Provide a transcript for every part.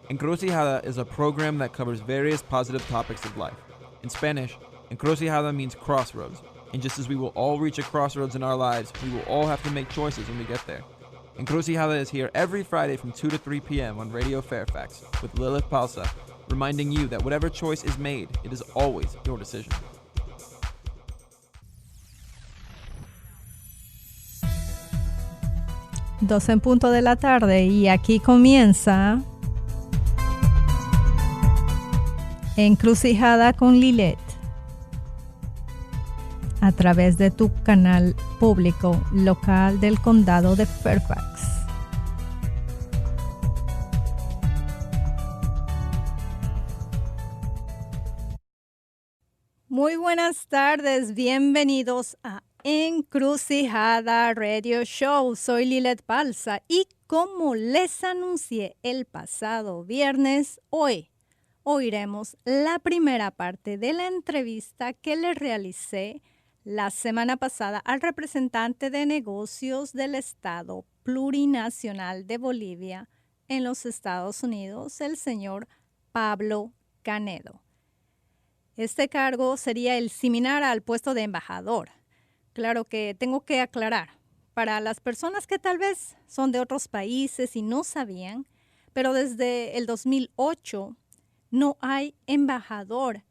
Encrucijada is a program that covers various positive topics of life. In Spanish, encrucijada means crossroads, and just as we will all reach a crossroads in our lives, we will all have to make choices when we get there. Encrucijada is here every Friday from 2 to 3 p.m. on Radio Fairfax with Lilith Palsa, reminding you that whatever choice is made, it is always your decision. 12 en punto de la tarde y aquí comienza Encrucijada con Lilith a través de tu canal público local del condado de Fairfax. Muy buenas tardes, bienvenidos a Encrucijada Radio Show. Soy Lilith Palsa y como les anuncié el pasado viernes, hoy oiremos la primera parte de la entrevista que le realicé la semana pasada al representante de negocios del Estado Plurinacional de Bolivia en los Estados Unidos, el señor Pablo Canedo. Este cargo sería el similar al puesto de embajador. Claro que tengo que aclarar, para las personas que tal vez son de otros países y no sabían, pero desde el 2008 no hay embajador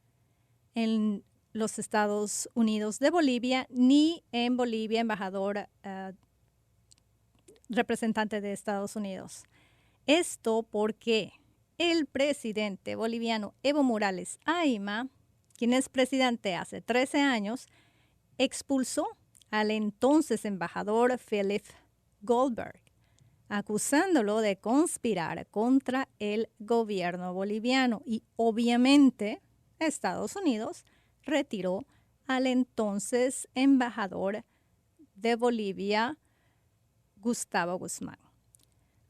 en los Estados Unidos de Bolivia, ni en Bolivia embajador representante de Estados Unidos. Esto porque el presidente boliviano Evo Morales Ayma, quien es presidente hace 13 años, expulsó al entonces embajador Philip Goldberg, acusándolo de conspirar contra el gobierno boliviano. Y obviamente Estados Unidos retiró al entonces embajador de Bolivia, Gustavo Guzmán.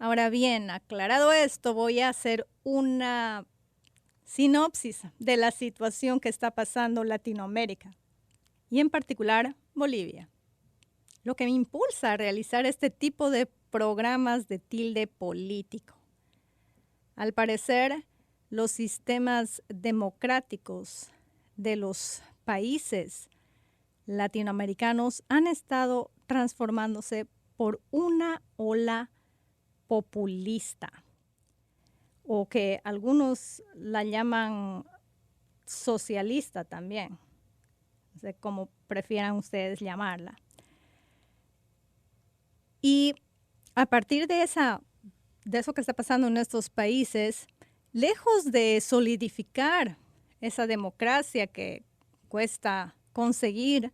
Ahora bien, aclarado esto, voy a hacer una sinopsis de la situación que está pasando en Latinoamérica y en particular Bolivia. Lo que me impulsa a realizar este tipo de programas de tilde político. Al parecer, los sistemas democráticos de los países latinoamericanos han estado transformándose por una ola populista, o que algunos la llaman socialista también, no sé cómo prefieran ustedes llamarla. Y a partir de eso que está pasando en estos países, lejos de solidificar esa democracia que cuesta conseguir,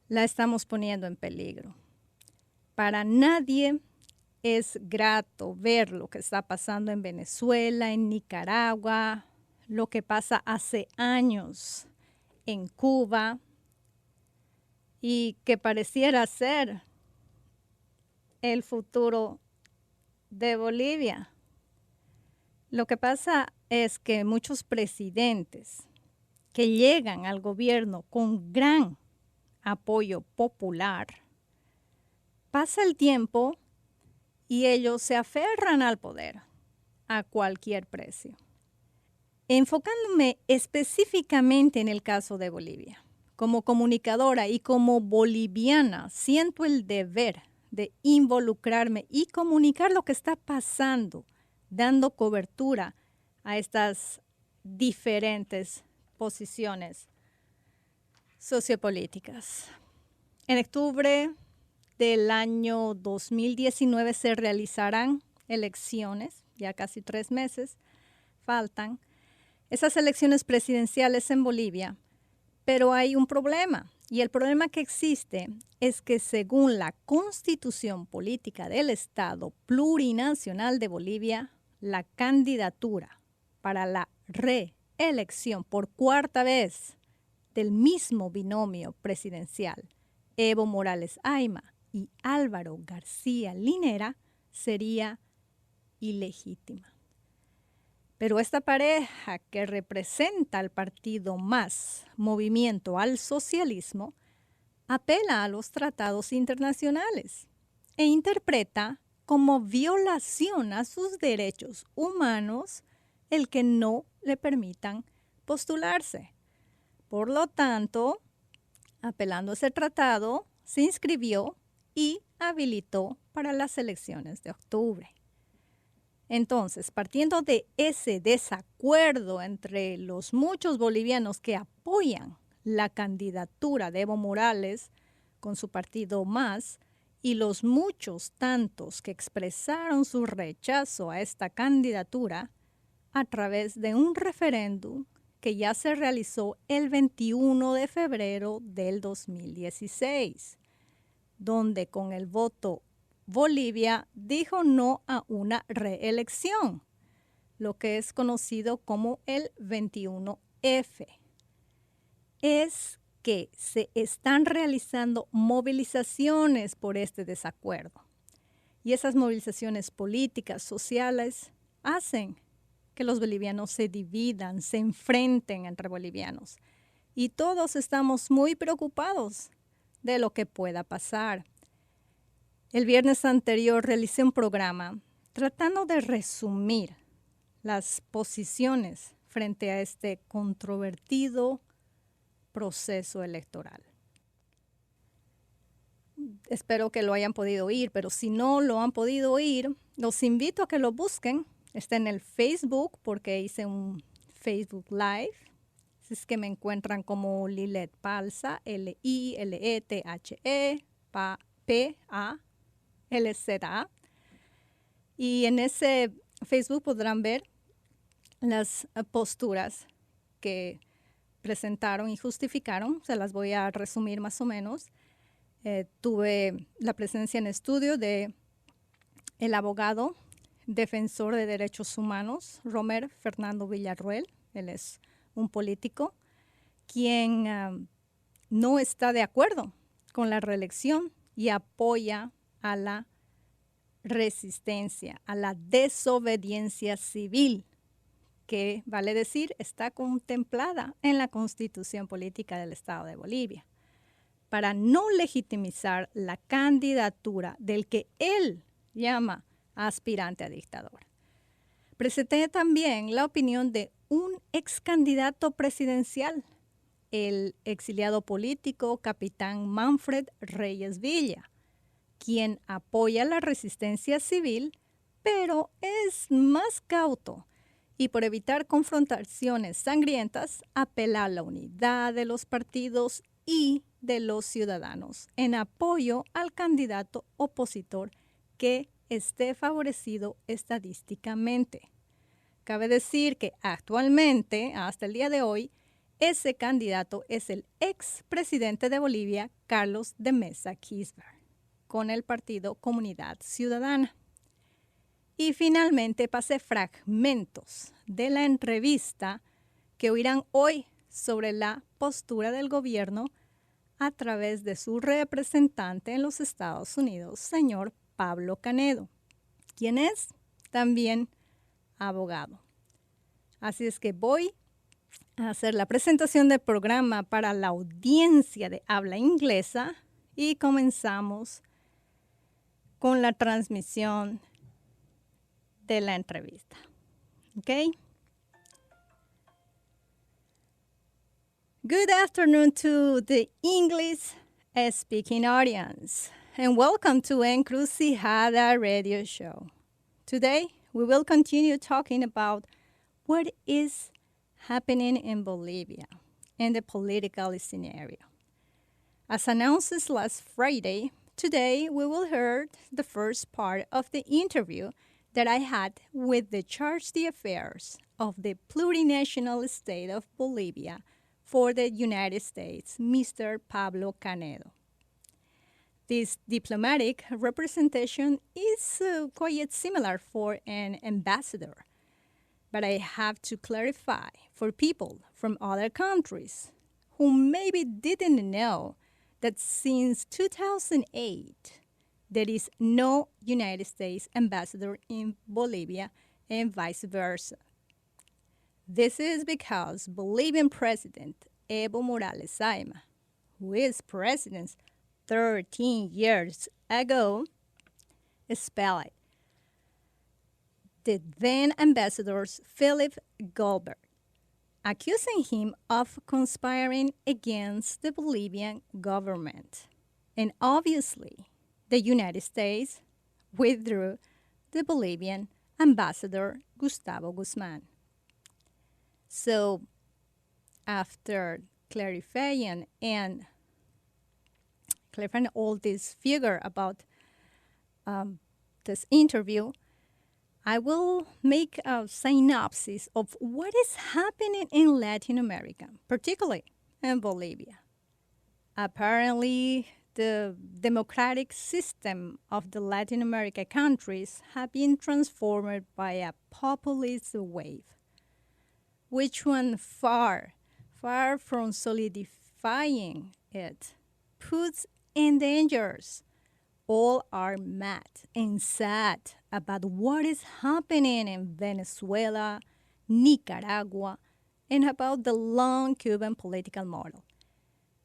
la estamos poniendo en peligro. Para nadie es grato ver lo que está pasando en Venezuela, en Nicaragua, lo que pasa hace años en Cuba y que pareciera ser el futuro de Bolivia. Lo que pasa es que muchos presidentes que llegan al gobierno con gran apoyo popular, pasa el tiempo y ellos se aferran al poder a cualquier precio. Enfocándome específicamente en el caso de Bolivia, como comunicadora y como boliviana, siento el deber de involucrarme y comunicar lo que está pasando, dando cobertura a estas diferentes posiciones sociopolíticas. En octubre del año 2019 se realizarán elecciones, ya casi 3 meses faltan, esas elecciones presidenciales en Bolivia, pero hay un problema. Y el problema que existe es que según la Constitución Política del Estado Plurinacional de Bolivia, la candidatura para la reelección por 4ª vez del mismo binomio presidencial, Evo Morales Ayma y Álvaro García Linera, sería ilegítima. Pero esta pareja que representa al partido MAS, Movimiento al Socialismo, apela a los tratados internacionales e interpreta como violación a sus derechos humanos el que no le permitan postularse. Por lo tanto, apelando a ese tratado, se inscribió y habilitó para las elecciones de octubre. Entonces, partiendo de ese desacuerdo entre los muchos bolivianos que apoyan la candidatura de Evo Morales con su partido MAS y los muchos tantos que expresaron su rechazo a esta candidatura a través de un referéndum que ya se realizó el 21 de febrero del 2016, donde con el voto Bolivia dijo no a una reelección, lo que es conocido como el 21F. Es que se están realizando movilizaciones por este desacuerdo. Y esas movilizaciones políticas, sociales, hacen que los bolivianos se dividan, se enfrenten entre bolivianos. Y todos estamos muy preocupados de lo que pueda pasar. El viernes anterior realicé un programa tratando de resumir las posiciones frente a este controvertido proceso electoral. Espero que lo hayan podido oír, pero si no lo han podido oír, los invito a que lo busquen. Está en el Facebook porque hice un Facebook Live. Es que me encuentran como Lilet Palza, Lilethe, Palza. Y en ese Facebook podrán ver las posturas que presentaron y justificaron. Se las voy a resumir más o menos. Tuve la presencia en estudio de el abogado defensor de derechos humanos, Romer Fernando Villarruel. Él es un político quien no está de acuerdo con la reelección y apoya a la resistencia, a la desobediencia civil, que vale decir está contemplada en la Constitución Política del Estado de Bolivia, para no legitimizar la candidatura del que él llama aspirante a dictador. Presenté también la opinión de un ex candidato presidencial, el exiliado político capitán Manfred Reyes Villa, quien apoya la resistencia civil, pero es más cauto y por evitar confrontaciones sangrientas, apela a la unidad de los partidos y de los ciudadanos en apoyo al candidato opositor que esté favorecido estadísticamente. Cabe decir que actualmente, hasta el día de hoy, ese candidato es el expresidente de Bolivia, Carlos de Mesa Quisper, con el partido Comunidad Ciudadana. Y finalmente pasé fragmentos de la entrevista que oirán hoy sobre la postura del gobierno a través de su representante en los Estados Unidos, señor Pablo Canedo, quien es también abogado. Así es que voy a hacer la presentación del programa para la audiencia de habla inglesa y comenzamos con la transmisión de la entrevista. Okay? Good afternoon to the English speaking audience, and welcome to Encrucijada Radio Show. Today, we will continue talking about what is happening in Bolivia and the political scenario. As announced last Friday, today we will hear the first part of the interview that I had with the Charge d'Affaires of the plurinational state of Bolivia for the United States, Mr. Pablo Canedo. This diplomatic representation is quite similar for an ambassador, but I have to clarify for people from other countries who maybe didn't know that since 2008, there is no United States ambassador in Bolivia and vice versa. This is because Bolivian President Evo Morales Ayma, who is president 13 years ago, expelled the then ambassador Philip Goldberg, accusing him of conspiring against the Bolivian government. And obviously, the United States withdrew the Bolivian ambassador Gustavo Guzman. So, after clarifying all this figure about this interview, I will make a synopsis of what is happening in Latin America, particularly in Bolivia. Apparently, the democratic system of the Latin America countries have been transformed by a populist wave, which one far from solidifying it, puts in dangers. All are mad and sad about what is happening in Venezuela, Nicaragua, and about the long Cuban political model.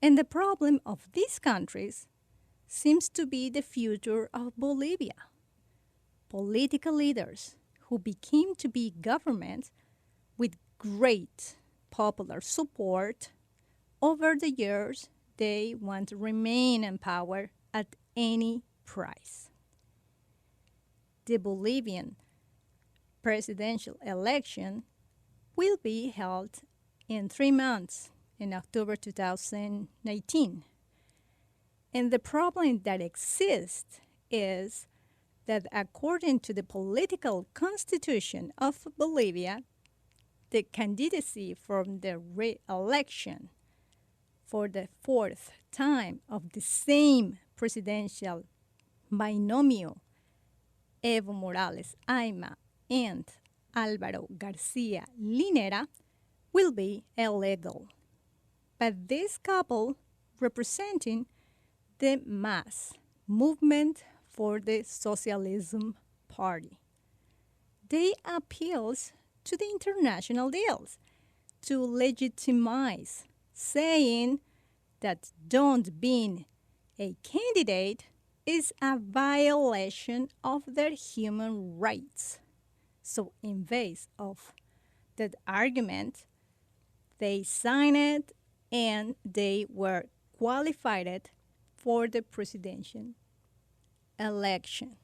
And the problem of these countries seems to be the future of Bolivia. Political leaders who became to be governments with great popular support over the years, they want to remain in power at any price. The Bolivian presidential election will be held in 3 months in October 2019. And the problem that exists is that according to the political constitution of Bolivia, the candidacy from the re-election for the 4th time of the same presidential binomial, Evo Morales Ayma and Álvaro Garcia Linera, will be illegal. But this couple, representing the mass movement for the Socialism Party, they appeals to the international deals to legitimize, saying that don't being a candidate is a violation of their human rights. So in vez of that argument, they signed it and they were qualified for the presidential election.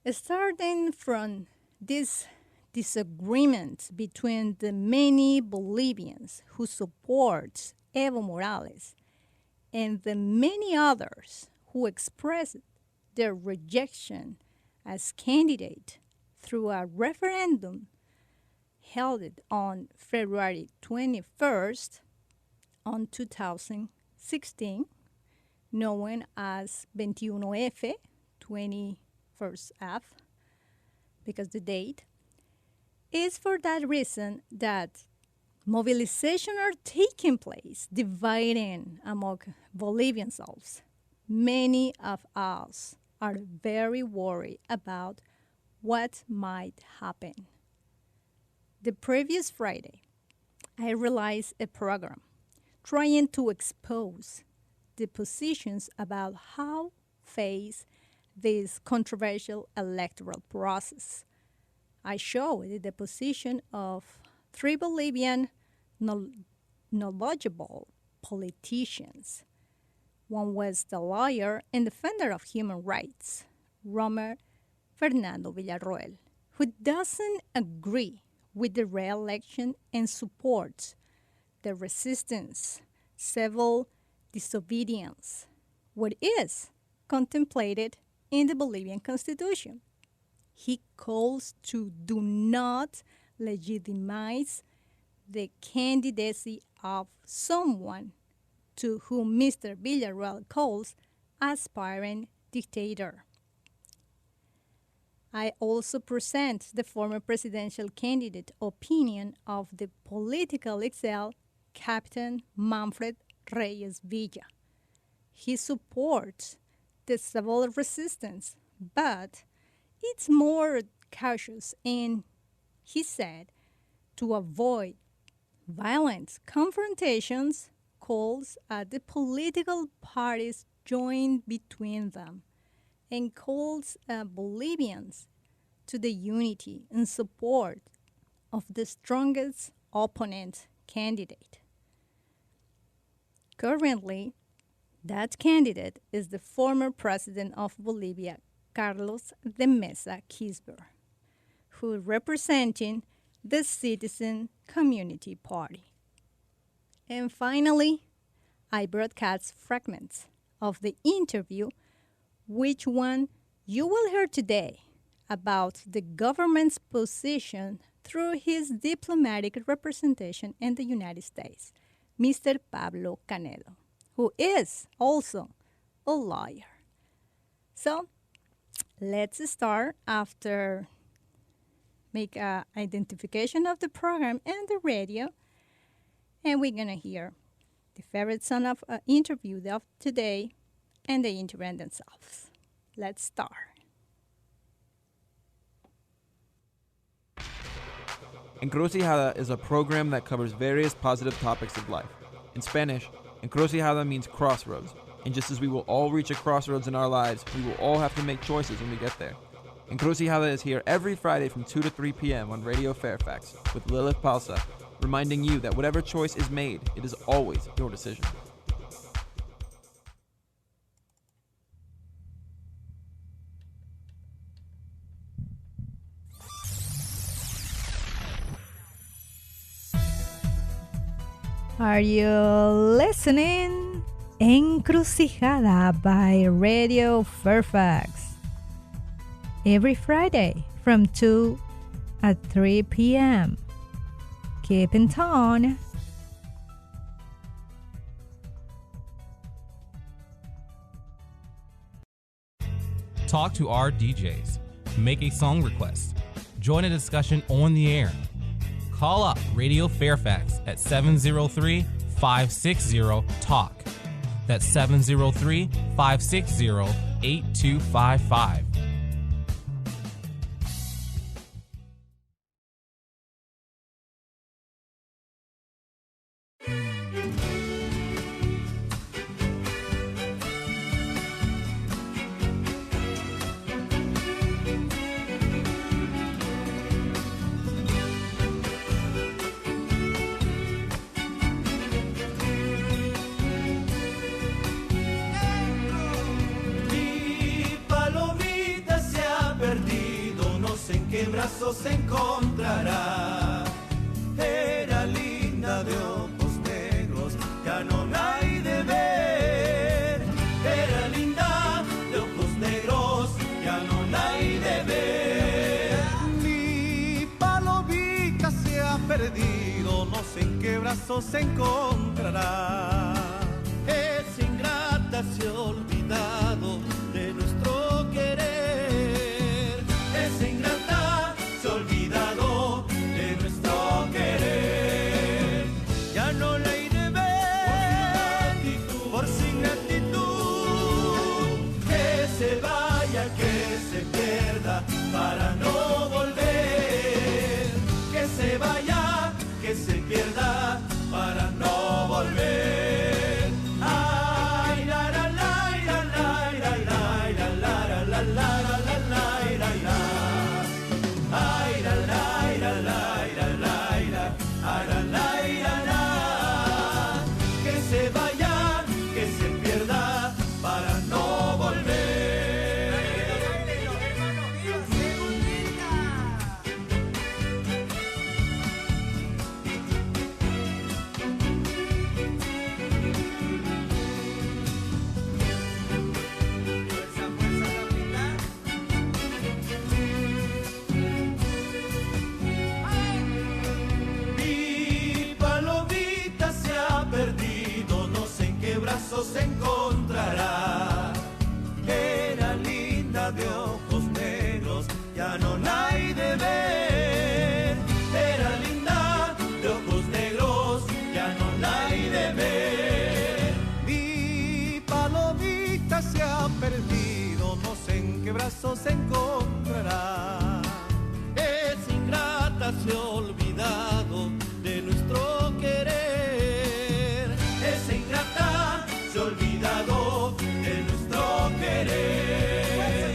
Starting from this disagreement between the many Bolivians who support Evo Morales and the many others who expressed their rejection as candidate through a referendum held on February 21st on 2016, known as 21F, 21st F, because the date is for that reason that mobilization are taking place, dividing among Bolivian selves. Many of us are very worried about what might happen. The previous Friday, I realized a program trying to expose the positions about how face this controversial electoral process. I showed the position of 3 Bolivian knowledgeable politicians. One was the lawyer and defender of human rights, Romer Fernando Villarroel, who doesn't agree with the re-election and supports the resistance, civil disobedience, what is contemplated in the Bolivian Constitution. He calls to do not legitimize the candidacy of someone to whom Mr. Villarroel calls aspiring dictator. I also present the former presidential candidate opinion of the political exile Captain Manfred Reyes Villa. He supports the civil resistance, but it's more cautious and, he said, to avoid violent confrontations, calls the political parties join between them and calls Bolivians to the unity and support of the strongest opponent candidate. Currently, that candidate is the former president of Bolivia, Carlos de Mesa Quispe, who is representing the Citizen Community Party. And finally, I broadcast fragments of the interview, which one you will hear today about the government's position through his diplomatic representation in the United States, Mr. Pablo Canedo, who is also a lawyer. So let's start after make an identification of the program and the radio, and we're gonna hear the favorite son of interview of today and the interview themselves. Let's start. Encrucijada is a program that covers various positive topics of life. In Spanish, encrucijada means crossroads, and just as we will all reach a crossroads in our lives, we will all have to make choices when we get there. Encrucijada is here every Friday from 2 to 3 p.m. on Radio Fairfax with Lilith Palsa, reminding you that whatever choice is made, it is always your decision. Are you listening? Encrucijada by Radio Fairfax. Every Friday from 2 at 3 p.m. Keep in tone. Talk to our DJs. Make a song request. Join a discussion on the air. Call up Radio Fairfax at 703-560-TALK. That's 703-560-8255. Se encontrará. Era linda de ojos negros, ya no la hay de ver. Era linda de ojos negros, ya no la hay de ver. Mi palomita se ha perdido, no sé en qué brazos se encontrará. Es ingrata, se ha olvidado de nuestro querer. Es ingrata, se ha olvidado de nuestro querer. Ya no la iré de ver por su ingratitud. Que se vaya, que se pierda para no volver. Que se vaya, que se pierda para no volver. Ay, la la la la la la la la la la la la la. Ay, la la la la la la la la. Que se vaya, que se pierda para no volver. Mi palomita se ha perdido, no sé en qué brazos se encontrará. Era linda de ojos negros, ya no la hay de ver. Era linda de ojos negros, ya no la hay de ver. Mi palomita se ha perdido, no sé en qué brazos se encontrará. Es ingrata, se ha olvidado de nuestro querer. Es ingrata, se ha olvidado de nuestro querer.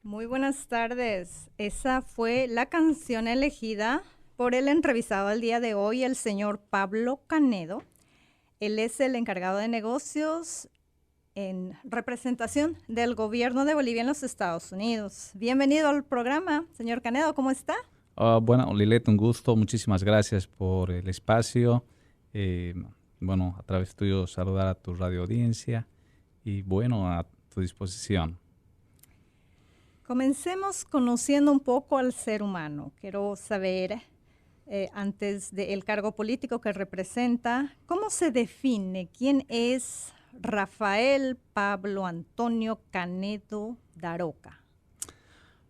Muy buenas tardes. Esa fue la canción elegida por el entrevistado el día de hoy, el señor Pablo Canedo. Él es el encargado de negocios en representación del gobierno de Bolivia en los Estados Unidos. Bienvenido al programa, señor Canedo, ¿cómo está? Bueno, Lilet, un gusto. Muchísimas gracias por el espacio. A través tuyo saludar a tu radio audiencia y bueno, a tu disposición. Comencemos conociendo un poco al ser humano. Quiero saber, antes del cargo político que representa, ¿cómo se define quién es Rafael Pablo Antonio Canedo Daroca?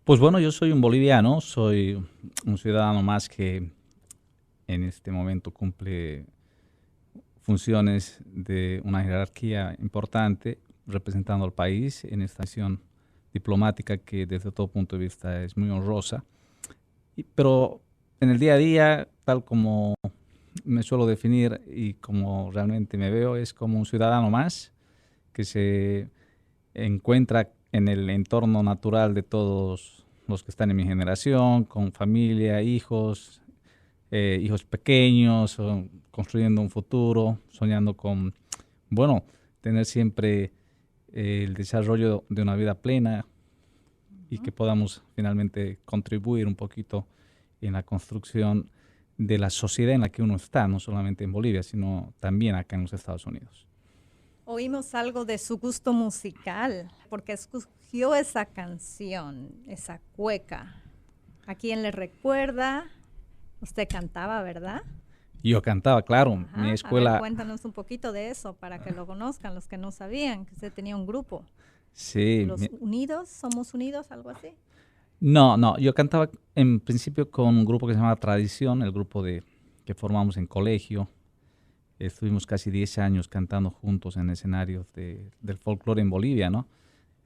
Pues bueno, yo soy un boliviano, soy un ciudadano más que en este momento cumple funciones de una jerarquía importante representando al país en esta misión diplomática que desde todo punto de vista es muy honrosa. Pero en el día a día, tal como me suelo definir y como realmente me veo, es como un ciudadano más que se encuentra en el entorno natural de todos los que están en mi generación, con familia, hijos pequeños, construyendo un futuro, soñando con, tener siempre el desarrollo de una vida plena y que podamos finalmente contribuir un poquito en la construcción de la sociedad en la que uno está, no solamente en Bolivia, sino también acá en los Estados Unidos. Oímos algo de su gusto musical, porque escogió esa canción, esa cueca. ¿A quién le recuerda? Usted cantaba, ¿verdad? Yo cantaba, claro. Ajá, Mi escuela... A ver, cuéntanos un poquito de eso para que lo conozcan los que no sabían que usted tenía un grupo. Sí. ¿Los Unidos? ¿Somos Unidos? ¿Algo así? No, yo cantaba en principio con un grupo que se llamaba Tradición, el grupo que formamos en colegio. Estuvimos casi 10 años cantando juntos en escenarios del folclore en Bolivia, ¿no?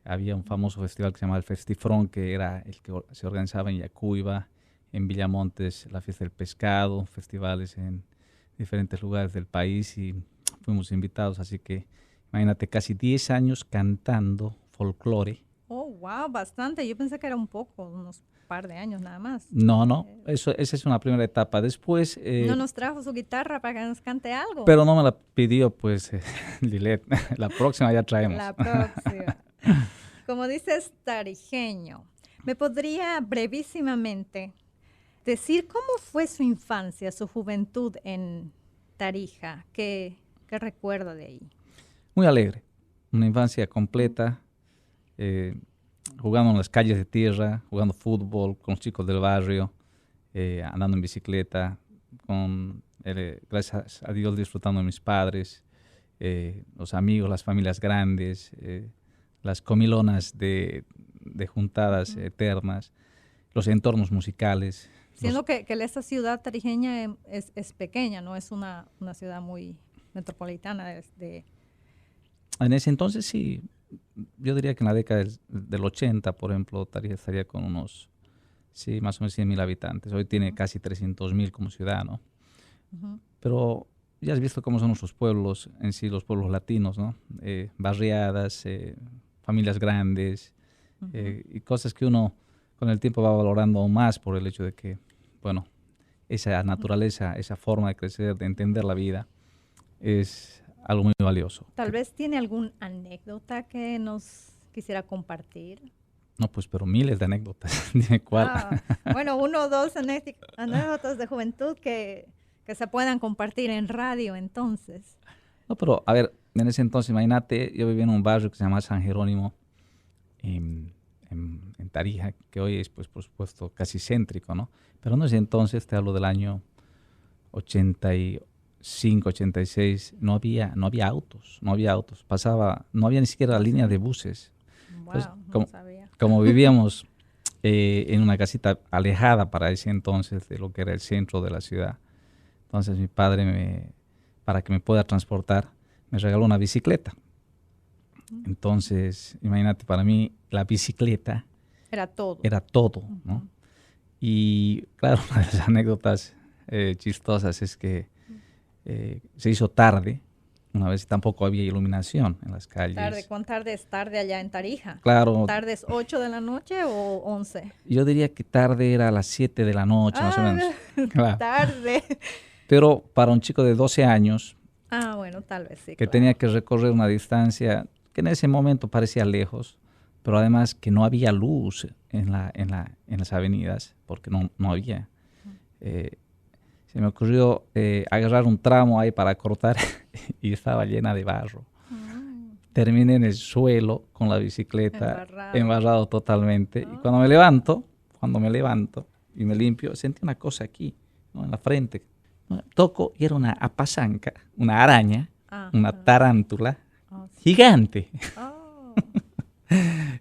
Había un famoso festival que se llamaba el Festifrón, que era el que se organizaba en Yacuiba, en Villamontes, la Fiesta del Pescado, festivales en diferentes lugares del país y fuimos invitados, así que imagínate, casi 10 años cantando folclore. Oh, wow, bastante. Yo pensé que era un poco, unos par de años nada más. No, esa es una primera etapa. Después... ¿No nos trajo su guitarra para que nos cante algo? Pero no me la pidió, pues, Lilet. La próxima ya traemos. La próxima. Como dices, tarijeño. ¿Me podría brevísimamente decir cómo fue su infancia, su juventud en Tarija? ¿Qué recuerdo de ahí? Muy alegre. Una infancia completa. Jugando en las calles de tierra, jugando fútbol con los chicos del barrio, andando en bicicleta, gracias a Dios disfrutando de mis padres, los amigos, las familias grandes, las comilonas de juntadas eternas, los entornos musicales. Siendo que esta ciudad tarijeña es pequeña, no es una ciudad muy metropolitana. En ese entonces sí. Yo diría que en la década del 80, por ejemplo, Tarija estaría con unos, sí, más o menos 100,000 habitantes. Hoy tiene casi 300,000 como ciudad, ¿no? Uh-huh. Pero ya has visto cómo son nuestros pueblos, en sí, los pueblos latinos, ¿no? Barriadas, familias grandes, uh-huh. Y cosas que uno con el tiempo va valorando aún más por el hecho de que, esa naturaleza, esa forma de crecer, de entender la vida, es algo muy valioso. Tal vez tiene alguna anécdota que nos quisiera compartir. No, pues, pero miles de anécdotas. Dime cuál. Bueno, 1 o 2 anécdotas de juventud que se puedan compartir en radio, entonces. No, pero, a ver, en ese entonces, imagínate, yo vivía en un barrio que se llama San Jerónimo, en Tarija, que hoy es, pues, por supuesto, casi céntrico, ¿no? Pero en ese entonces, te hablo del año 85, 86, no había autos, no había ni siquiera la línea de buses. Wow, entonces, no sabía. Como vivíamos en una casita alejada para ese entonces de lo que era el centro de la ciudad, entonces mi padre, para que me pueda transportar, me regaló una bicicleta. Entonces, imagínate, para mí la bicicleta era todo, ¿no? Uh-huh. Y claro, una de las anécdotas chistosas es que se hizo tarde una vez tampoco había iluminación en las calles. Tarde, ¿cuán tarde es tarde allá en Tarija? Claro, ¿Tarde es 8 de la noche o 11? yo diría que tarde era a las 7 de la noche, más o menos. Claro. Tarde. Pero para un chico de 12 años, Bueno, tal vez sí. que claro. tenía que recorrer una distancia que en ese momento parecía lejos, pero además que no había luz en las avenidas, porque no había. Se me ocurrió agarrar un tramo ahí para cortar y estaba llena de barro. Terminé en el suelo con la bicicleta, embarrado totalmente. Y cuando me levanto y me limpio, sentí una cosa aquí, ¿no? En la frente. Toco y era una apazanca, una araña, una tarántula gigante.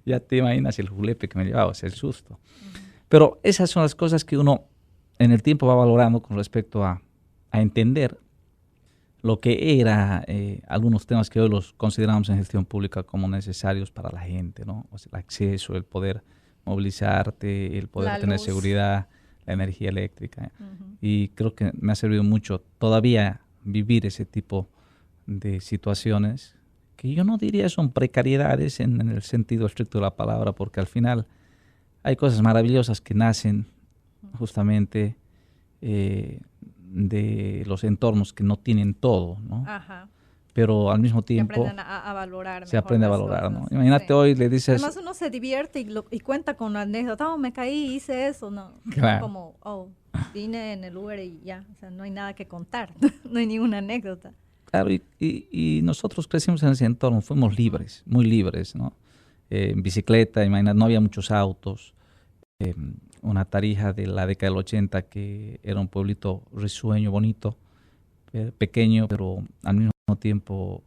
Ya te imaginas el julepe que me llevaba, o sea, el susto. Pero esas son las cosas que uno en el tiempo va valorando con respecto a entender lo que era algunos temas que hoy los consideramos en gestión pública como necesarios para la gente, ¿no? O sea, el acceso, el poder movilizarte, el poder tener seguridad, la energía eléctrica. Y creo que me ha servido mucho todavía vivir ese tipo de situaciones que yo no diría son precariedades en el sentido estricto de la palabra, porque al final hay cosas maravillosas que nacen justamente de los entornos que no tienen todo, ¿no? Pero al mismo tiempo a valorar se aprende a valorar, cosas, ¿no? Imagínate hoy le dices... Además uno se divierte y cuenta con la anécdota, me caí, hice eso, ¿no? Claro. Como, vine en el Uber y ya, o sea, no hay nada que contar, no hay ninguna anécdota. Claro, y nosotros crecimos en ese entorno, fuimos libres, muy libres, ¿no? En bicicleta, imagínate, no había muchos autos. Una Tarija de la década del 80 que era un pueblito risueño, bonito, pequeño, pero al mismo tiempo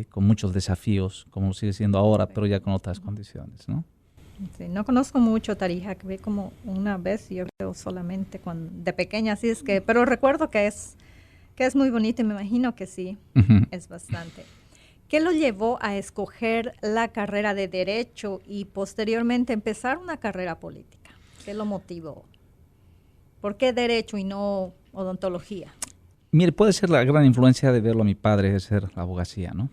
con muchos desafíos, como lo sigue siendo ahora, pero ya con otras condiciones, ¿no? Sí, no conozco mucho Tarija, que vi como una vez, yo creo solamente de pequeña, así es que, pero recuerdo que es muy bonito y me imagino que sí, es bastante. ¿Qué lo llevó a escoger la carrera de Derecho y posteriormente empezar una carrera política? ¿Qué lo motivó? ¿Por qué Derecho y no odontología? Mire, puede ser la gran influencia de verlo a mi padre ejercer la abogacía, ¿no?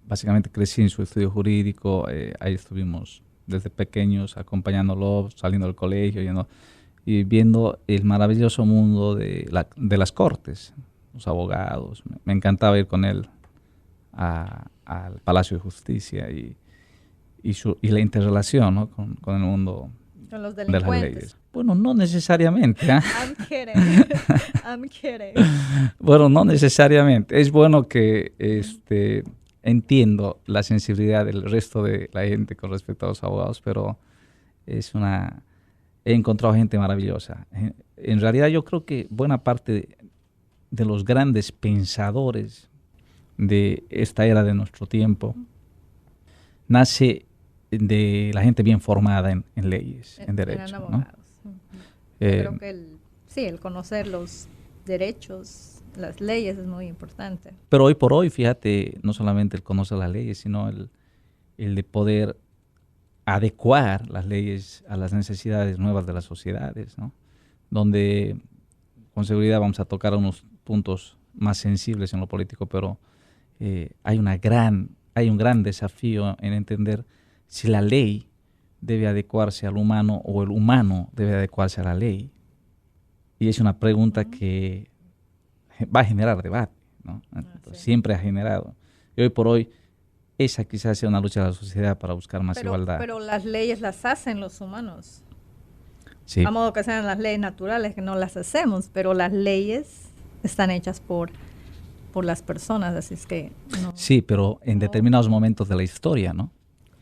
Básicamente crecí en su estudio jurídico, ahí estuvimos desde pequeños acompañándolo, saliendo del colegio, y viendo el maravilloso mundo de las cortes, los abogados. Me encantaba ir con él al Palacio de Justicia y la interrelación, ¿no? con el mundo con los de las delincuentes. leyes. Bueno, no necesariamente. I'm kidding. Bueno, no necesariamente. Es bueno que entiendo la sensibilidad del resto de la gente con respecto a los abogados, pero he encontrado gente maravillosa. En realidad yo creo que buena parte de los grandes pensadores de esta era de nuestro tiempo nace de la gente bien formada en leyes, en derecho, ¿no? Creo que el conocer los derechos, las leyes es muy importante. Pero hoy por hoy, fíjate, no solamente el conocer las leyes, sino el de poder adecuar las leyes a las necesidades nuevas de las sociedades, ¿no? Donde con seguridad vamos a tocar unos puntos más sensibles en lo político, pero hay un gran desafío en entender si la ley debe adecuarse al humano o el humano debe adecuarse a la ley. Y es una pregunta que va a generar debate, ¿no? Siempre ha generado. Y hoy por hoy esa quizás sea una lucha de la sociedad para buscar más igualdad. Pero las leyes las hacen los humanos. Sí. A modo que sean las leyes naturales que no las hacemos, pero las leyes están hechas por las personas, así es que... Sí, pero en determinados momentos de la historia, ¿no?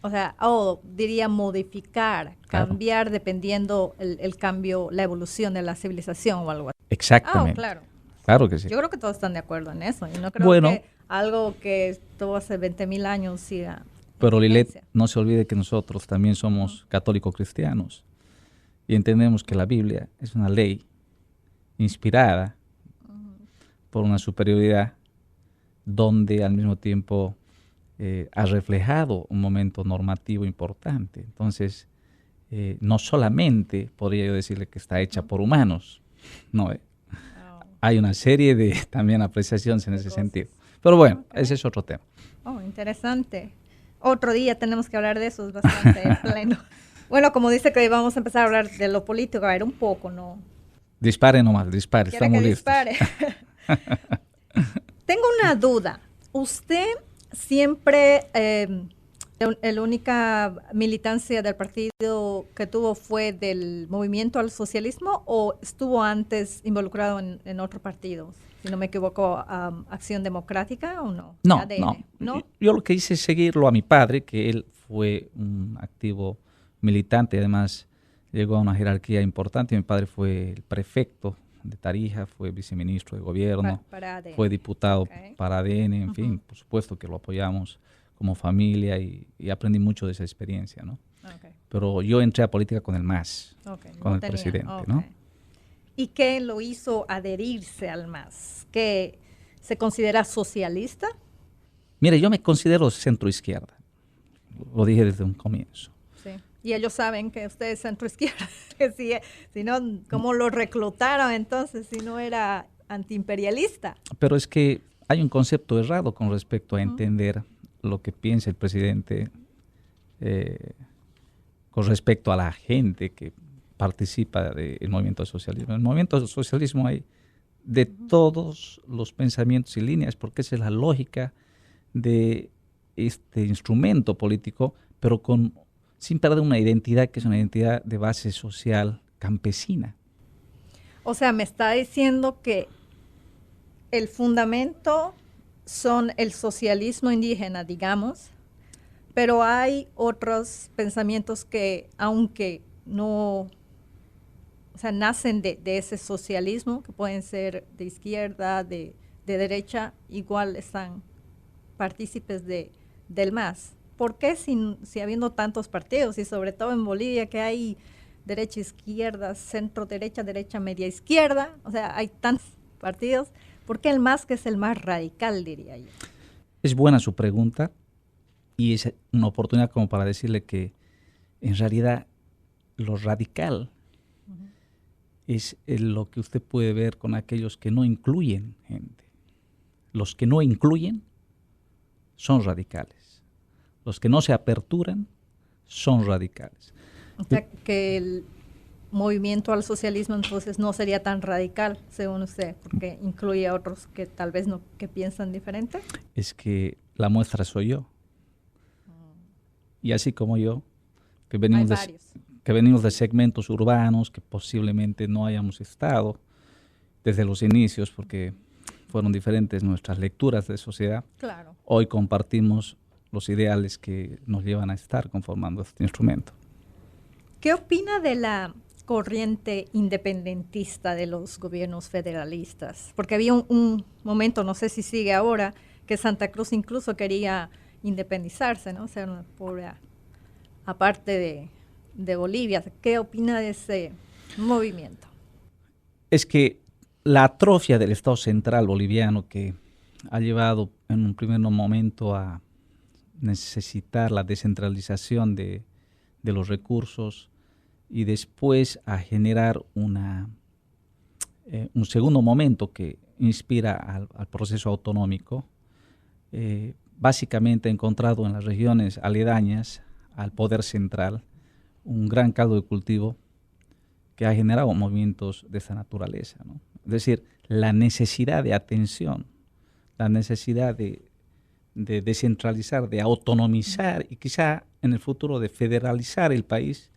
O sea, diría modificar, cambiar dependiendo el cambio, la evolución de la civilización o algo así. Exactamente. Claro. Claro que sí. Yo creo que todos están de acuerdo en eso. Y no creo que algo que estuvo hace 20,000 años siga. Pero Lilet, no se olvide que nosotros también somos católicos cristianos y entendemos que la Biblia es una ley inspirada por una superioridad donde al mismo tiempo ha reflejado un momento normativo importante. Entonces, no solamente podría yo decirle que está hecha por humanos, no, hay una serie de también apreciaciones en ese sentido. Pero bueno, ese es otro tema. Oh, interesante. Otro día tenemos que hablar de eso, es bastante pleno. Bueno, como dice que vamos a empezar a hablar de lo político, a ver, un poco, ¿no? Dispare nomás, dispare, ¿Quiere estamos que listos. dispare? Tengo una duda. ¿Usted siempre, la única militancia del partido que tuvo fue del movimiento al socialismo o estuvo antes involucrado en otro partido? Si no me equivoco, Acción Democrática o no? No, ADN, no. Yo lo que hice es seguirlo a mi padre, que él fue un activo militante, además llegó a una jerarquía importante. Mi padre fue el prefecto de Tarija, fue viceministro de gobierno, para ADN. fue diputado Ok. para ADN, en fin, por supuesto que lo apoyamos como familia y aprendí mucho de esa experiencia, ¿no? Ok, Pero yo entré a política con el MAS, ok, con no el tenía, presidente, ok. ¿no? ¿Y qué lo hizo adherirse al MAS? ¿Que se considera socialista? Mire, yo me considero centroizquierda, lo dije desde un comienzo. Sí. Y ellos saben que usted es centroizquierda. Que si no, ¿cómo lo reclutaron entonces si no era antiimperialista? Pero es que hay un concepto errado con respecto a entender lo que piensa el presidente con respecto a la gente que participa del movimiento del socialismo. En el movimiento del socialismo hay de todos los pensamientos y líneas, porque esa es la lógica de este instrumento político, pero sin perder una identidad que es una identidad de base social campesina. O sea, me está diciendo que el fundamento son el socialismo indígena, digamos, pero hay otros pensamientos que, aunque no, o sea, nacen de ese socialismo, que pueden ser de izquierda, de derecha, igual están partícipes del MAS. ¿Por qué si habiendo tantos partidos y sobre todo en Bolivia que hay derecha, izquierda, centro, derecha, media izquierda, o sea, hay tantos partidos, ¿por qué el MAS, que es el más radical, diría yo? Es buena su pregunta y es una oportunidad como para decirle que en realidad lo radical es lo que usted puede ver con aquellos que no incluyen gente. Los que no incluyen son radicales. Los que no se aperturan son radicales. O sea, que el movimiento al socialismo entonces no sería tan radical, según usted, porque incluye a otros que tal vez no, que piensan diferente. Es que la muestra soy yo. Y así como yo, que venimos de segmentos urbanos que posiblemente no hayamos estado desde los inicios, porque fueron diferentes nuestras lecturas de sociedad. Claro. Hoy compartimos los ideales que nos llevan a estar conformando este instrumento. ¿Qué opina de la corriente independentista de los gobiernos federalistas? Porque había un momento, no sé si sigue ahora, que Santa Cruz incluso quería independizarse, ¿no? O sea, aparte de Bolivia. ¿Qué opina de ese movimiento? Es que la atrofia del Estado central boliviano, que ha llevado en un primer momento a necesitar la descentralización de los recursos y después a generar un segundo momento que inspira al proceso autonómico, básicamente ha encontrado en las regiones aledañas al poder central un gran caldo de cultivo que ha generado movimientos de esta naturaleza, ¿no? Es decir, la necesidad de atención, la necesidad de descentralizar, de autonomizar y quizá en el futuro de federalizar el país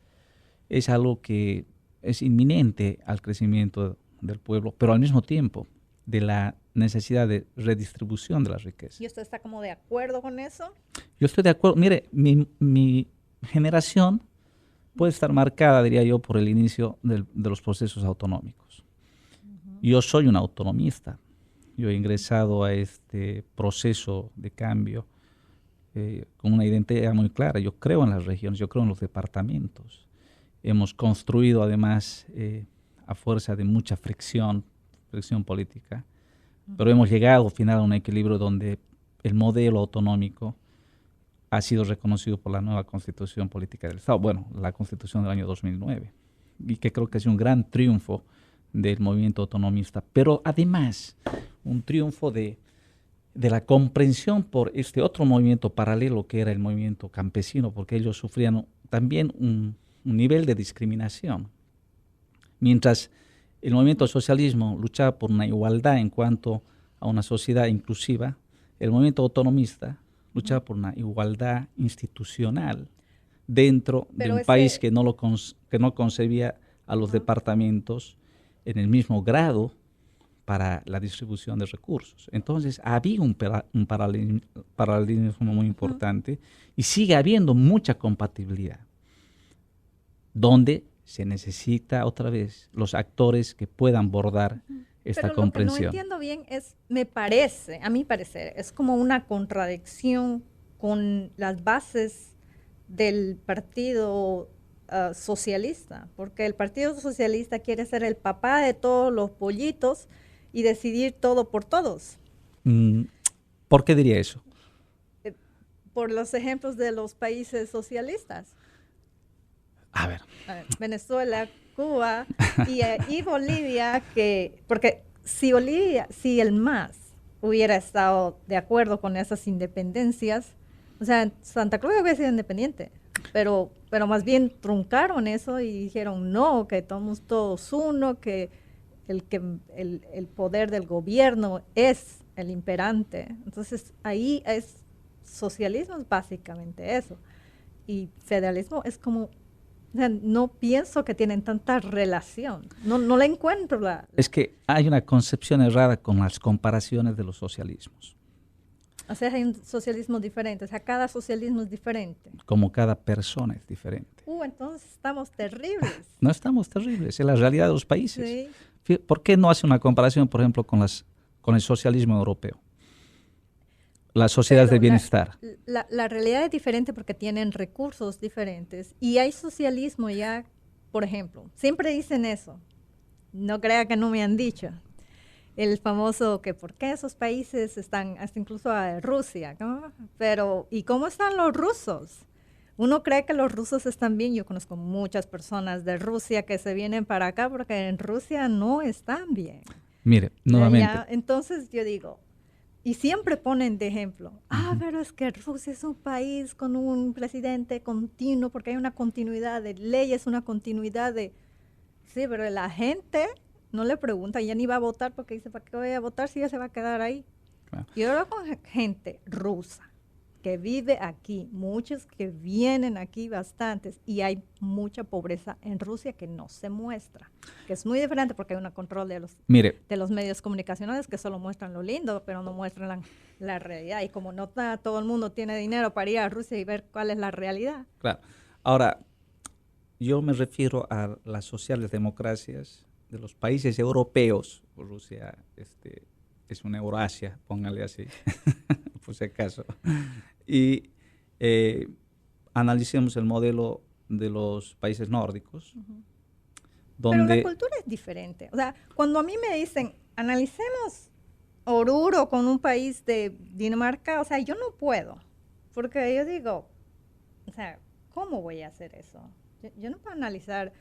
es algo que es inminente al crecimiento del pueblo, pero al mismo tiempo de la necesidad de redistribución de la riqueza. ¿Y usted está como de acuerdo con eso? Yo estoy de acuerdo. Mire, mi generación puede estar marcada, diría yo, por el inicio de los procesos autonómicos. Yo soy un autonomista. Yo he ingresado a este proceso de cambio con una identidad muy clara. Yo creo en las regiones, yo creo en los departamentos. Hemos construido además a fuerza de mucha fricción política, pero hemos llegado al final a un equilibrio donde el modelo autonómico ha sido reconocido por la nueva Constitución Política del Estado, bueno, la Constitución del año 2009, y que creo que es un gran triunfo del movimiento autonomista, pero además un triunfo de la comprensión por este otro movimiento paralelo que era el movimiento campesino, porque ellos sufrían también un nivel de discriminación. Mientras el movimiento socialismo luchaba por una igualdad en cuanto a una sociedad inclusiva, el movimiento autonomista luchaba por una igualdad institucional dentro de un país que no concebía a los departamentos en el mismo grado para la distribución de recursos. Entonces había un paralelismo muy importante y sigue habiendo mucha compatibilidad, donde se necesita otra vez los actores que puedan bordar esta comprensión. Lo que no entiendo bien es, me parece, a mi parecer, es como una contradicción con las bases del Partido Socialista, porque el Partido Socialista quiere ser el papá de todos los pollitos y decidir todo por todos. ¿Por qué diría eso? Por los ejemplos de los países socialistas. A ver. Venezuela, Cuba y Bolivia, porque si el MAS hubiera estado de acuerdo con esas independencias, o sea, Santa Cruz hubiera sido independiente, pero más bien truncaron eso y dijeron no, que somos todos uno, que el poder del gobierno es el imperante. Entonces ahí es socialismo, es básicamente eso. Y federalismo es como, o sea, no pienso que tienen tanta relación. No la encuentro. Es que hay una concepción errada con las comparaciones de los socialismos. O sea, hay un socialismo diferente. O sea, cada socialismo es diferente. Como cada persona es diferente. Entonces estamos terribles. No estamos terribles, es la realidad de los países. Sí. ¿Por qué no hace una comparación, por ejemplo, con el socialismo europeo? Las sociedades de bienestar. La realidad es diferente porque tienen recursos diferentes. Y hay socialismo ya, por ejemplo, siempre dicen eso. No crea que no me han dicho. El famoso que por qué esos países están, hasta incluso a Rusia, ¿no? Pero, ¿y cómo están los rusos? Uno cree que los rusos están bien. Yo conozco muchas personas de Rusia que se vienen para acá porque en Rusia no están bien. Mire, nuevamente. Entonces yo digo, y siempre ponen de ejemplo, pero es que Rusia es un país con un presidente continuo porque hay una continuidad de leyes, una continuidad de... Sí, pero la gente no le pregunta, ya ni va a votar porque dice, ¿para qué voy a votar si ya se va a quedar ahí? Claro. Yo hablo con gente rusa que vive aquí, muchos que vienen aquí bastantes, y hay mucha pobreza en Rusia que no se muestra, que es muy diferente porque hay un control de los medios comunicacionales que solo muestran lo lindo, pero no muestran la realidad, y como no todo el mundo tiene dinero para ir a Rusia y ver cuál es la realidad. Claro. Ahora, yo me refiero a las sociales democracias de los países europeos. Rusia es una Eurasia, póngale así, por si acaso. Y analicemos el modelo de los países nórdicos. Donde pero la cultura es diferente. O sea, cuando a mí me dicen, analicemos Oruro con un país de Dinamarca, o sea, yo no puedo. Porque yo digo, o sea, ¿cómo voy a hacer eso? Yo no puedo analizar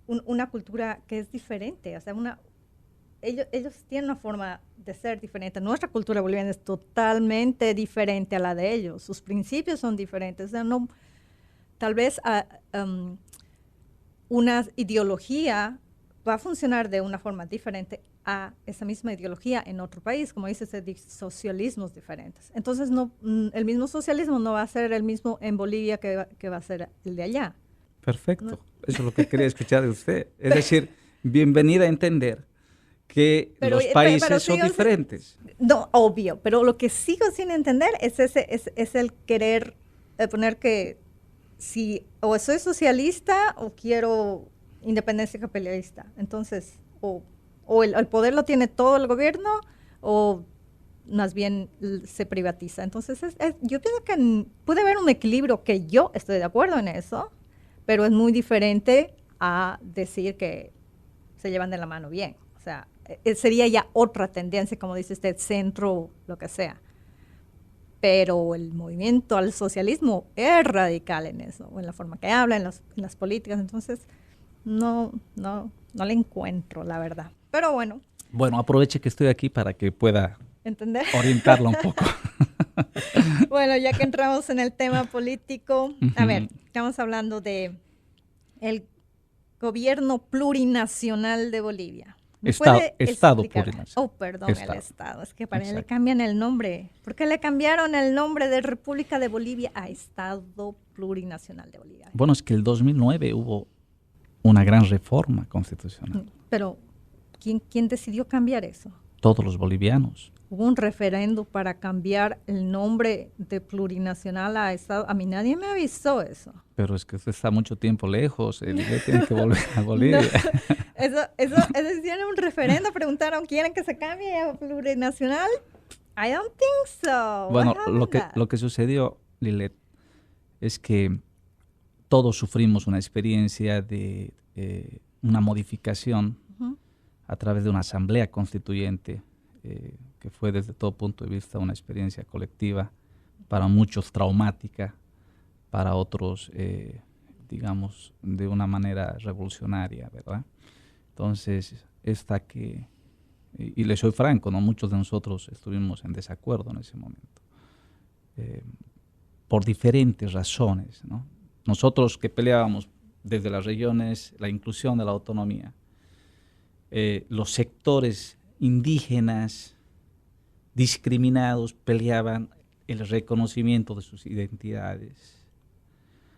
una cultura que es diferente. O sea, ellos tienen una forma de ser diferente. Nuestra cultura boliviana es totalmente diferente a la de ellos. Sus principios son diferentes. O sea, no, tal vez una ideología va a funcionar de una forma diferente a esa misma ideología en otro país, como dices, de socialismos diferentes. Entonces, el mismo socialismo no va a ser el mismo en Bolivia que va a ser el de allá. Perfecto. ¿No? Eso es lo que quería escuchar de usted. Es decir, bienvenida a entender que los países son diferentes. No, obvio, pero lo que sigo sin entender es el querer poner que si o soy socialista o quiero independencia capitalista. Entonces, o el poder lo tiene todo el gobierno o más bien se privatiza. Entonces, yo pienso que puede haber un equilibrio, que yo estoy de acuerdo en eso, pero es muy diferente a decir que se llevan de la mano bien. O sea, sería ya otra tendencia, como dice usted, centro, lo que sea. Pero el movimiento al socialismo es radical en eso, en la forma que habla, en las políticas. Entonces, no no le encuentro, la verdad. Pero bueno, Bueno, aproveche que estoy aquí para que pueda ¿entender? orientarla un poco. Bueno, ya que entramos en el tema político, a ver, Ujú. estamos hablando de el gobierno plurinacional de Bolivia. ¿Me puede Estado explicar? plurinacional. Oh, perdón, el Estado. Estado. Es que para él le Exacto. cambian el nombre. ¿Por qué le cambiaron el nombre de República de Bolivia a Estado plurinacional de Bolivia? Bueno, es que el 2009 hubo una gran reforma constitucional. Pero, ¿quién decidió cambiar eso? Todos los bolivianos. Hubo un referendo para cambiar el nombre de plurinacional a Estado. A mí nadie me avisó eso. Pero es que usted está mucho tiempo lejos, él tiene que volver a Bolivia. Eso hicieron un referendo, preguntaron, ¿quieren que se cambie a plurinacional? I don't think so. Bueno, What happened? lo que sucedió, Lilet, es que todos sufrimos una experiencia de una modificación Ujú. a través de una asamblea constituyente, que fue desde todo punto de vista una experiencia colectiva, para muchos traumática, para otros, digamos, de una manera revolucionaria, ¿verdad? Entonces, y le soy franco, ¿no? Muchos de nosotros estuvimos en desacuerdo en ese momento, por diferentes razones, ¿no? Nosotros que peleábamos desde las regiones la inclusión de la autonomía, los sectores indígenas discriminados peleaban el reconocimiento de sus identidades.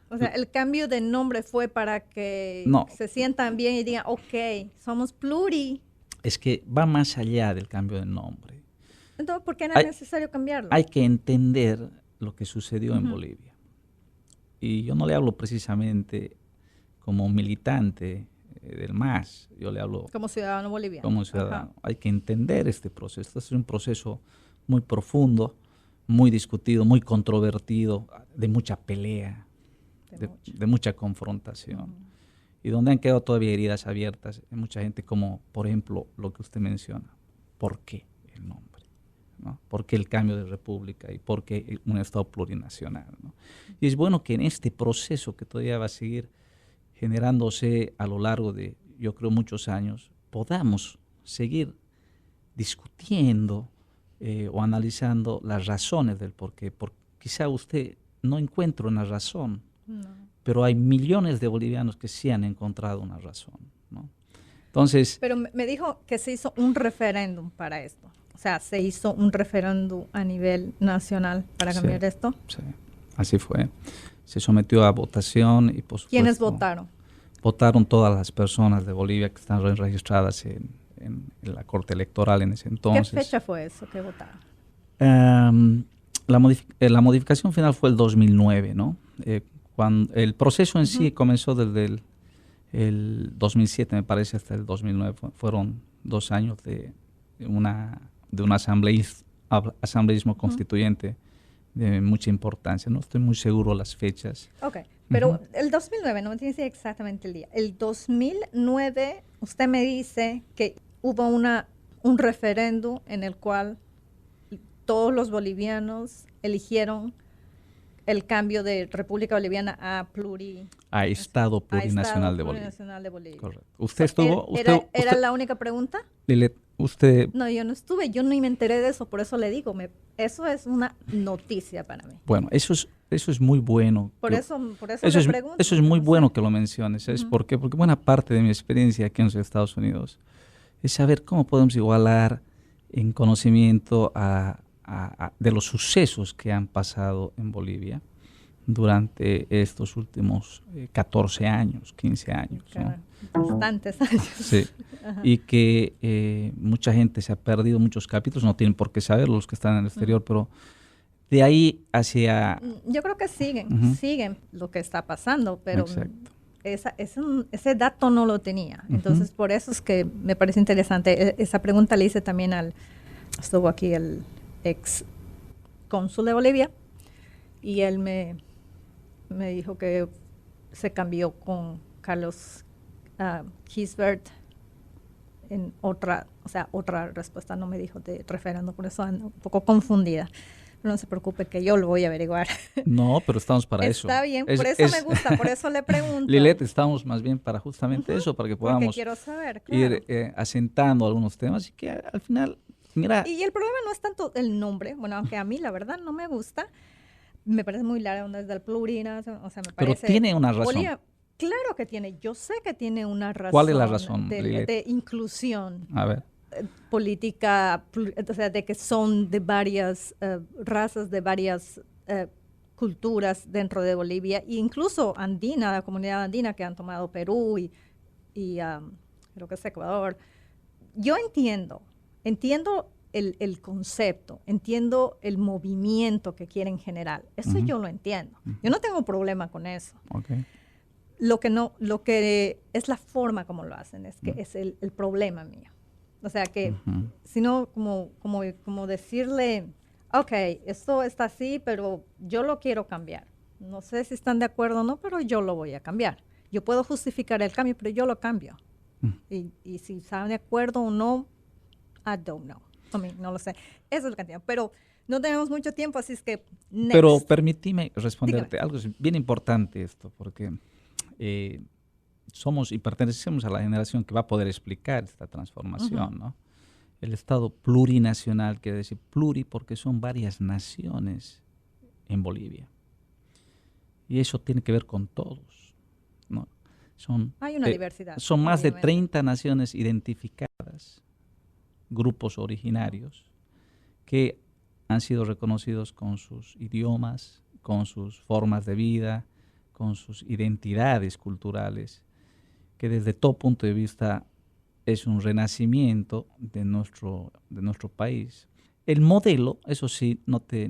O sea, el cambio de nombre fue para que No. se sientan bien y digan, ok, somos pluri. Es que va más allá del cambio de nombre. Entonces, ¿por qué era Hay- necesario cambiarlo? Hay que entender lo que sucedió en Ujú. Bolivia. Y yo no le hablo precisamente como militante del MAS, yo le hablo Como ciudadano boliviano. como ciudadano. Hay que entender este proceso. Este es un proceso muy profundo, muy discutido, muy controvertido, de mucha pelea, Ajá, de mucho. de mucha confrontación. Y donde han quedado todavía heridas abiertas en mucha gente, como por ejemplo lo que usted menciona. ¿Por qué el nombre? ¿No? ¿Por qué el cambio de república? ¿Y por qué un Estado plurinacional? ¿No? Y es bueno que en este proceso que todavía va a seguir generándose a lo largo de, yo creo, muchos años, podamos seguir discutiendo o analizando las razones del por qué. Porque quizá usted no encuentre una razón, No. pero hay millones de bolivianos que sí han encontrado una razón, ¿no? Entonces, Pero me dijo que se hizo un referéndum para esto. O sea, se hizo un referéndum a nivel nacional para Sí. cambiar esto. sí, así fue. Se sometió a votación y por supuesto, ¿Quiénes votaron? votaron todas las personas de Bolivia que están registradas en la Corte Electoral en ese entonces. ¿Qué fecha fue eso que votaron? La modificación final fue el 2009, ¿no? Cuando el proceso en sí comenzó desde el 2007, me parece, hasta el 2009. Fueron 2 años de un asambleísmo constituyente de mucha importancia. No estoy muy seguro las fechas. Ok, pero Ujú. el 2009, no me tiene que decir exactamente el día. El 2009, usted me dice que hubo un referéndum en el cual todos los bolivianos eligieron el cambio de República Boliviana a A Estado Plurinacional Estado de Bolivia. Plurinacional de Bolivia. Correcto. ¿Usted estuvo? ¿Era usted, la única pregunta? Lilet, usted, No, yo no estuve, yo ni me enteré de eso, por eso le digo, eso es una noticia para mí. bueno, eso es muy bueno. Por que- eso Eso le es, pregunto. eso es muy no sé. bueno que lo menciones. ¿Sabes por qué? Porque buena parte de mi experiencia aquí en los Estados Unidos es saber cómo podemos igualar en conocimiento de los sucesos que han pasado en Bolivia durante estos últimos 14 años, 15 años. ¿no? Bastantes años. Sí. Y que mucha gente se ha perdido muchos capítulos, no tienen por qué saberlo los que están en el exterior, pero de ahí hacia... Yo creo que siguen lo que está pasando, pero Exacto. ese dato no lo tenía. Entonces, por eso es que me parece interesante. Esa pregunta le hice también estuvo aquí el ex cónsul de Bolivia, y él me dijo que se cambió con Carlos Gisbert en otra respuesta, no me dijo de referéndum, por eso ando un poco confundida. no se preocupe que yo lo voy a averiguar. No, pero estamos para eso. Está bien, por eso me gusta, por eso le pregunto. Lilet, estamos más bien para justamente eso, para que podamos Porque quiero saber, claro. ir asentando algunos temas y que al final, mira... Y el problema no es tanto el nombre, bueno, aunque a mí la verdad no me gusta, me parece muy largo desde el plurinacional, o sea, me parece... Pero tiene una razón. Claro que tiene, yo sé que tiene una razón. ¿Cuál es la razón, de inclusión. A ver. Política, o sea, de que son de varias razas, de varias culturas dentro de Bolivia, e incluso andina, la comunidad andina que han tomado Perú y creo que es Ecuador. Yo entiendo el concepto, entiendo el movimiento que quieren generar. Eso yo lo entiendo. Yo no tengo problema con eso. Okay. Lo que es la forma como lo hacen, es que es el problema mío. O sea que, sino como decirle, ok, esto está así, pero yo lo quiero cambiar. No sé si están de acuerdo o no, pero yo lo voy a cambiar. Yo puedo justificar el cambio, pero yo lo cambio. Y si están de acuerdo o no, I don't know. I mean, no lo sé. Eso es lo que entiendo. Pero no tenemos mucho tiempo, así es que next. Pero permíteme responderte. Dígame. Algo es bien importante esto, porque somos y pertenecemos a la generación que va a poder explicar esta transformación, ¿no? El Estado plurinacional quiere decir pluri porque son varias naciones en Bolivia. Y eso tiene que ver con todos, ¿no? Hay una diversidad. Son más de obviamente. 30 naciones identificadas, grupos originarios, que han sido reconocidos con sus idiomas, con sus formas de vida, con sus identidades culturales, que desde todo punto de vista es un renacimiento de nuestro país. El modelo, eso sí, no te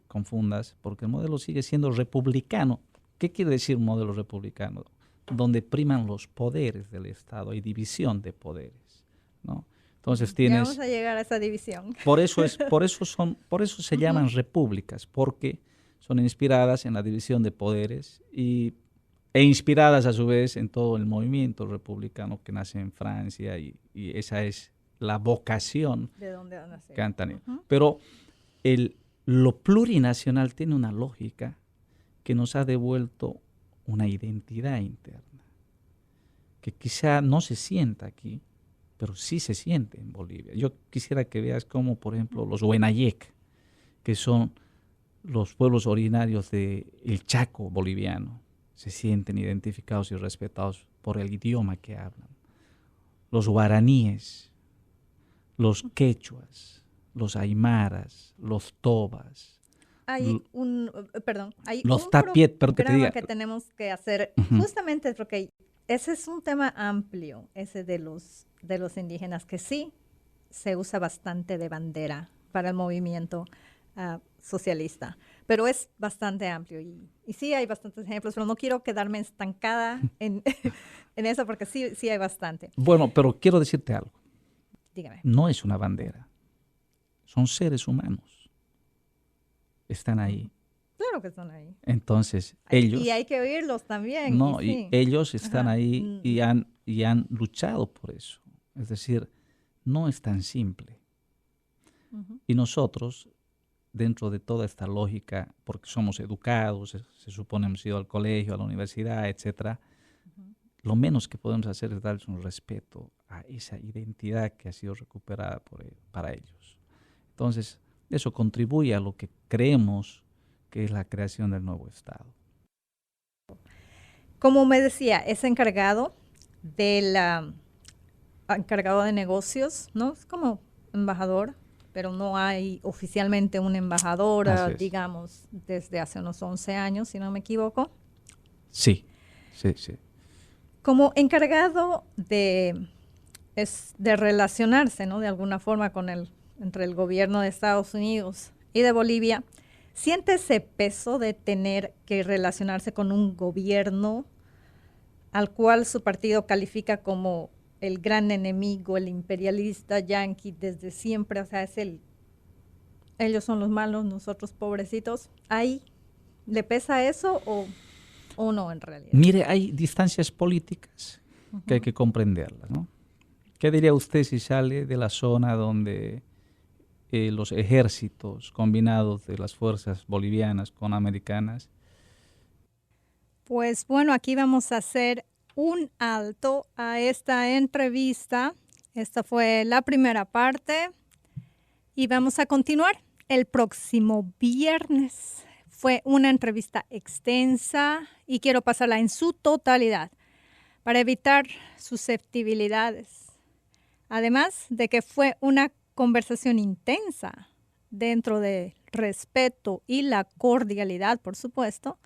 confundas, porque el modelo sigue siendo republicano. ¿Qué quiere decir modelo republicano? Donde priman los poderes del Estado, hay división de poderes, ¿no? Entonces tienes... Ya vamos a llegar a esa división. Por eso se llaman repúblicas, porque son inspiradas en la división de poderes e inspiradas a su vez en todo el movimiento republicano que nace en Francia y esa es la vocación ¿De dónde van a ser? que han tenido. Pero lo plurinacional tiene una lógica que nos ha devuelto una identidad interna, que quizá no se sienta aquí, pero sí se siente en Bolivia. Yo quisiera que veas cómo, por ejemplo, los Huenayec, que son los pueblos originarios del Chaco boliviano, se sienten identificados y respetados por el idioma que hablan. Los guaraníes, los quechuas, los aymaras, los tobas. Hay los un tapiet, pero programa que tenemos que hacer justamente porque ese es un tema amplio, ese de los indígenas, que sí se usa bastante de bandera para el movimiento socialista, pero es bastante amplio y sí hay bastantes ejemplos, pero no quiero quedarme estancada en eso porque sí hay bastante. Bueno, pero quiero decirte algo. Dígame. No es una bandera, son seres humanos. Están ahí. Claro que están ahí. Entonces, ellos... Y hay que oírlos también. No, y ellos están ahí y han luchado por eso. Es decir, no es tan simple. Y nosotros, dentro de toda esta lógica, porque somos educados, se supone hemos ido al colegio, a la universidad, etcétera, lo menos que podemos hacer es darles un respeto a esa identidad que ha sido recuperada para ellos. Entonces, eso contribuye a lo que creemos que es la creación del nuevo Estado. Como me decía, es encargado de negocios, ¿no? Es como embajador, pero no hay oficialmente un embajador, digamos, desde hace unos 11 años, si no me equivoco. Sí. Como encargado de relacionarse, ¿no? De alguna forma entre el gobierno de Estados Unidos y de Bolivia, ¿siente ese peso de tener que relacionarse con un gobierno al cual su partido califica como el gran enemigo, el imperialista yanqui desde siempre? O sea, ellos son los malos, nosotros pobrecitos. ¿Ahí le pesa eso o no en realidad? Mire, hay distancias políticas que hay que comprenderlas, ¿no? ¿Qué diría usted si sale de la zona donde los ejércitos combinados de las fuerzas bolivianas con americanas? Pues bueno, aquí vamos a hacer un alto a esta entrevista. Esta fue la primera parte y vamos a continuar el próximo viernes. Fue una entrevista extensa y quiero pasarla en su totalidad para evitar susceptibilidades. Además de que fue una conversación intensa dentro del respeto y la cordialidad, por supuesto,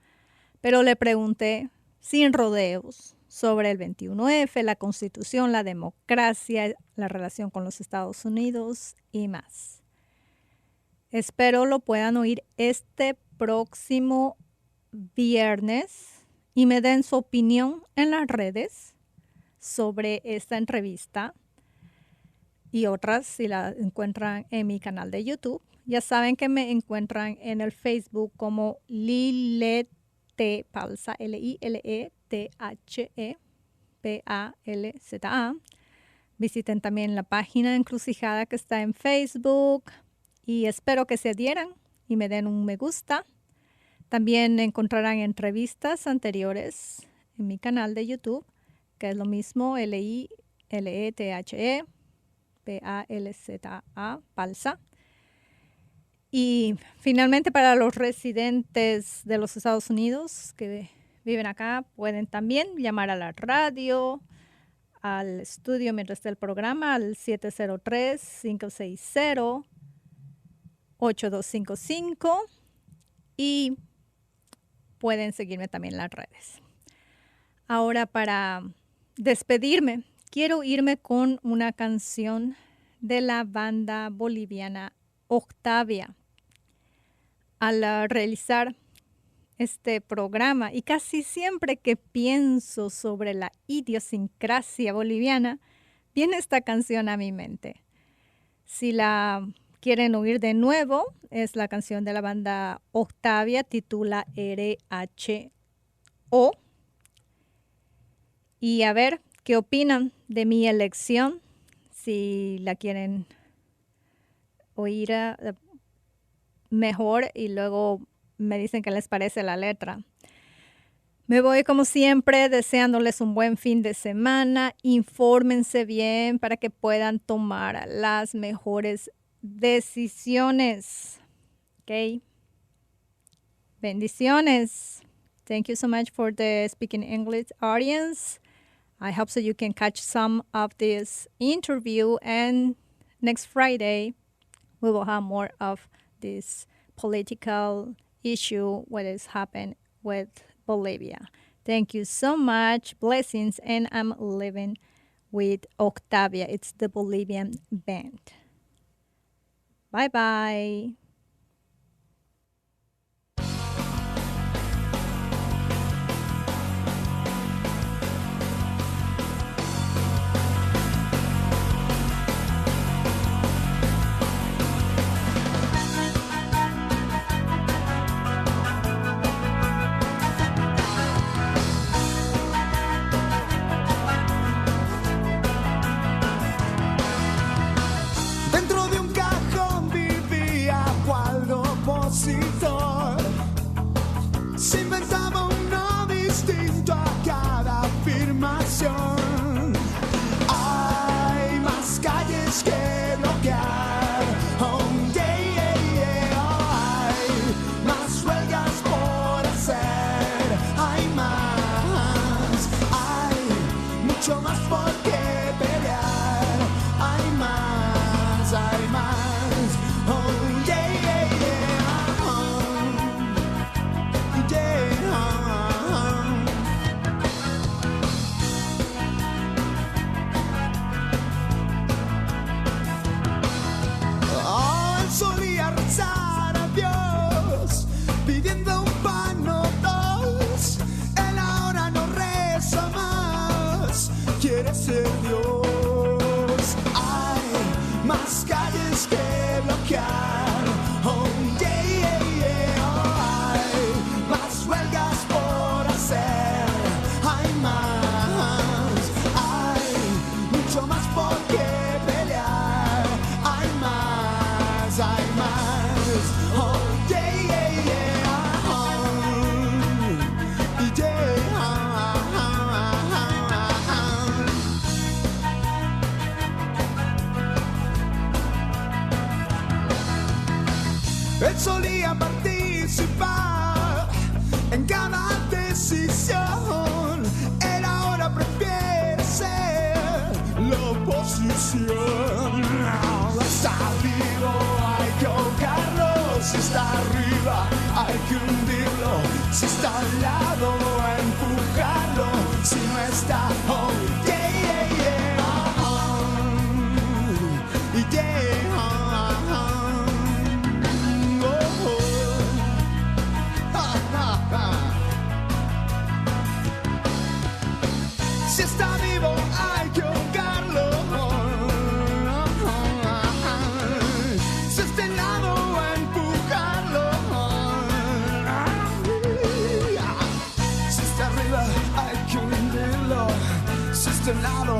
pero le pregunté sin rodeos sobre el 21F, la Constitución, la democracia, la relación con los Estados Unidos y más. Espero lo puedan oír este próximo viernes y me den su opinión en las redes sobre esta entrevista y otras si la encuentran en mi canal de YouTube. Ya saben que me encuentran en el Facebook como Lilethe Palza, Lilethe Visiten también la página Encrucijada que está en Facebook y espero que se adhieran y me den un me gusta. También encontrarán entrevistas anteriores en mi canal de YouTube, que es lo mismo, Lilethe Palza. Y finalmente para los residentes de los Estados Unidos que viven acá, pueden también llamar a la radio, al estudio mientras esté el programa, al 703-560-8255 y pueden seguirme también en las redes. Ahora para despedirme, quiero irme con una canción de la banda boliviana Octavia. Al realizar este programa y casi siempre que pienso sobre la idiosincrasia boliviana, viene esta canción a mi mente. Si la quieren oír de nuevo, es la canción de la banda Octavia, titula RHO. Y a ver qué opinan de mi elección, si la quieren oír mejor y luego me dicen qué les parece la letra. Me voy como siempre deseándoles un buen fin de semana. Infórmense bien para que puedan tomar las mejores decisiones. Okay. Bendiciones. Thank you so much for the Speaking English audience. I hope so you can catch some of this interview, and next Friday we will have more of this political issue, what has happened with Bolivia. Thank you so much. Blessings. And I'm living with Octavia. It's the Bolivian band. Bye-bye. Se inventaba uno distinto a cada afirmación. Hay más calles que bloquear. Oh, yeah, yeah, yeah. Oh, hay más huelgas por hacer. Hay más. Hay mucho más por qué pelear. Hay más, hay más. Oh, yeah, yeah, yeah. Solía rezar a Dios pidiendo un pan o dos. Él ahora no reza más, quiere ser Dios. Hay más calles que bloquear. Oh, yeah, yeah, yeah. Oh, hay más huelgas por hacer. Hay más, hay mucho más por qué pelear. Hay más. decisión. Él ahora prefiere ser la oposición. Está vivo, hay que ahogarlo. Si está arriba, hay que hundirlo. Si está al lado, empujarlo. Si no está, oh yeah, yeah, yeah. Yeah, oh, oh. Ha, ha, ha. Si está vivo, hay que ahogarlo. Si está al lado, empujarlo. Si está arriba, hay que hundirlo. Si está al lado,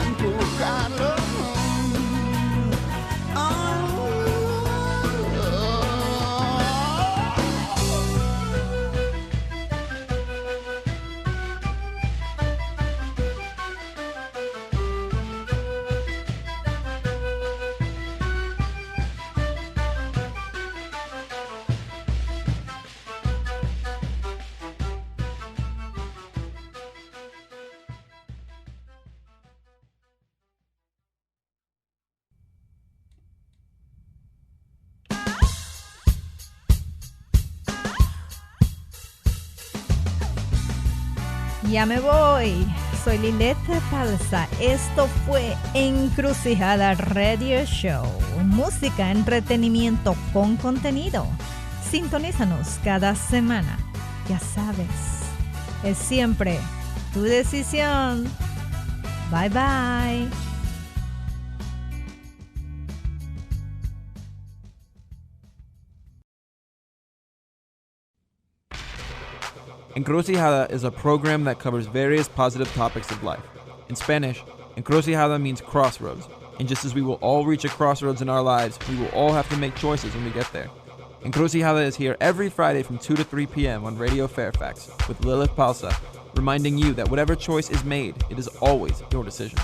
empujarlo. Ya me voy. Soy Lilette Palza. Esto fue Encrucijada Radio Show. Música, entretenimiento con contenido. Sintonízanos cada semana. Ya sabes, es siempre tu decisión. Bye bye. Encrucijada is a program that covers various positive topics of life. In Spanish, encrucijada means crossroads, and just as we will all reach a crossroads in our lives, we will all have to make choices when we get there. Encrucijada is here every Friday from 2 to 3 p.m. on Radio Fairfax with Lilith Palsa, reminding you that whatever choice is made, it is always your decision.